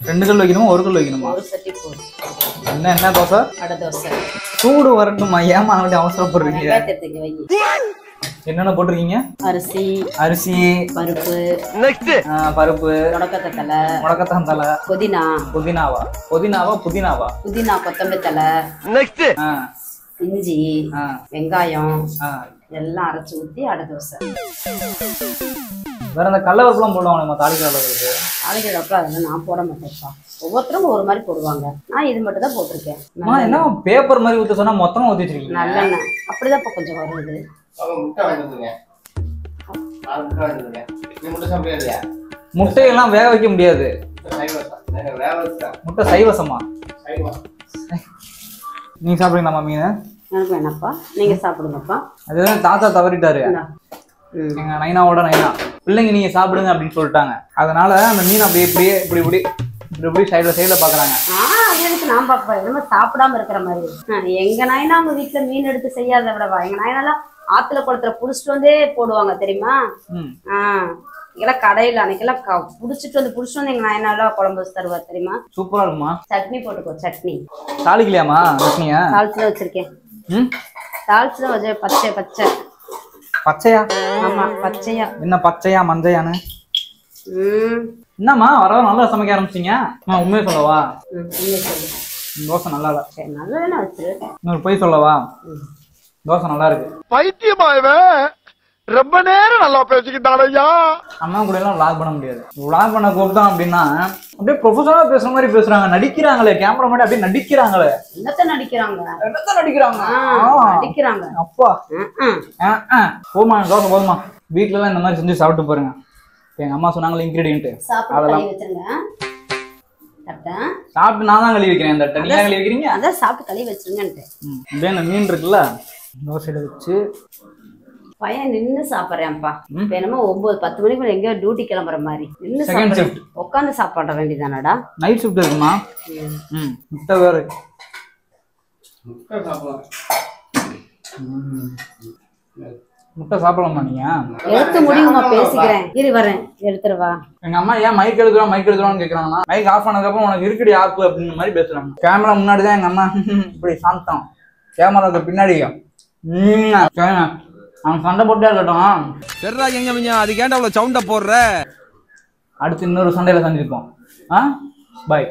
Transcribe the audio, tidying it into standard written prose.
2 கல் வைக்கணுமா 1 கல் வைக்கணுமா? ஒரு சட்டி போடு. என்ன தோசை? அடை தோசை. சூடு வரட்டுமா? ஏமா அப்படி அவசரப்படுறீங்க? வெங்காயத்தை வை. என்னென்ன போட்டிருக்கீங்க? அரிசி, பருப்பு, பருப்பு, முடக்கத்தான் தலை, புதினாவா, புதினா, கொத்தமல்லி தலை, இஞ்சி, வெங்காயம் எல்லாம் அரைச்சு ஊத்தி அடை தோசை. வேற அந்த கடலைப்பருப்புலாம் போடுவாங்க தாளிக்கிறதுக்கு? தாளிக்கிறப்ப அதெல்லாம் நான் போட மாட்டேன்ப்பா. ஒவ்வொருத்தரும் ஒரு மாதிரி போடுவாங்க. நான் இது மட்டும் தான் போட்டிருக்கேன். என்ன பேப்பர் மாதிரி ஊத்த சொன்னா மொத்தமா ஊத்தி வச்சிருக்கீங்க? நல்லெண்ணெய் அப்படிதான் இப்ப கொஞ்சம் வருது. முட்டையெல்லாம் வேக வைக்க முடியாது. முட்டை சைவசமா? நீங்க சாப்பிடுங்கம்மா மீன்? எனக்கு வேணாப்பா, நீங்க சாப்பிடுங்கப்பா. அதுதான் தாத்தா தவறிட்டாரு. எங்க நைனாவோட நைனா பிள்ளைங்க நீங்க சாப்பிடுங்க அப்படின்னு சொல்லிட்டாங்க. அதனால அந்த மீன் அப்படியே இப்படி சைடுல பாக்குறாங்க. எனக்கு நான் பாப்பேன் என்னமோ சாப்பிடாம இருக்கிற மாதிரி. எங்க நாயனா அவங்க வீட்டுல மீன் எடுத்து செய்யாத விடவா, எங்க நாயனாலாம் ஆத்துல குளத்துல புடிச்சிட்டு வந்தே போடுவாங்க தெரியுமா? இதெல்லாம் கடையில அன்னைக்கெல்லாம் புடிச்சிட்டு வந்து எங்க நாயனால குழம்பு வச்சு தருவார் தெரியுமா? சூப்பரா இருக்குமா? சட்னி போட்டுக்கோ. சட்னி தாளிக்கலையாமா? சட்னியா தாளிச்சுதான் வச்சிருக்கேன். தாளிச்சுதான் வச்சு பச்சையா? ஆமா பச்சையா. என்ன பச்சையா மஞ்சையானு? என்னம்மா வர நல்லா சமைக்க ஆரம்பிச்சிங்க? உண்மையை சொல்லவா? தோசை நல்லா இல்ல. நல்லா வச்சிரு. இன்னொரு போய் சொல்லவா? தோசை நல்லா இருக்கு. பைத்தியமாயவே ரொம்ப நேரம் நல்லா பேசிக்கிட்டாலையா. அம்மா கூட எல்லாம் விளாக் பண்ண முடியாது. விளாக் பண்ண கூப்பிட்டோம் அப்படின்னா அப்படியே ப்ரொஃபஷனலா பேசுற மாதிரி பேசுறாங்க. நடிக்கிறாங்களே, கேமரா மாதிரி அப்படியே நடிக்கிறாங்களே. என்னத்த நடிக்கிறாங்க? அப்பா போமா தோசை போதுமா. வீட்டுல எல்லாம் இந்த மாதிரி செஞ்சு சாப்பிட்டு பாருங்க. எங்க அம்மா சொன்னாங்களே இன்கிரீடியன்ட் அதெல்லாம் சாப்பிட்டு நான் தான் கழுவி வைக்கிறேன். இந்த தனியா கழுவி வைக்கிறீங்க? அதான் சாப்பிட்டு கழுவி வச்சிருங்கன்ட்டு. அப்படியே அந்த மீன் இருக்குல்ல தோசையில வச்சு பையன் நின்று சாப்பிட்றேன்ப்பா. என்னமோ 9-10 மணிக்கு எங்கேயோ டியூட்டி கிளம்புற மாதிரி நின்று சாப்பிட்றேன். உட்காந்து சாப்பாட வேண்டியதானடா? நைட் ஷிஃப்ட் இருக்குமா? முட்டை வேற முட்டை சாப்பிடலாமா? நீங்க எடுத்து முடியுமா? பேசிக்கிறேன் இரு வரேன் எடுத்துருவா. எங்க அம்மா ஏன் மைக் எடுக்கிறோம்னு கேக்குறாங்கன்னா மைக் ஆஃப் பண்ணதுக்கப்புறம் உனக்கு இருக்குடி ஆப்பு அப்படின்னு மாதிரி பேசுறாங்க. கேமரா முன்னாடிதான் எங்க அம்மா இப்படி சாந்தம், கேமராவுக்கு பின்னாடி அவன் சண்டை போட்டே இருக்கட்டும். அதுக்கு ஏன்டா அவ்வளவு சவுண்ட போடுற? அடுத்து இன்னொரு சண்டையில சந்திப்போம். பாய்.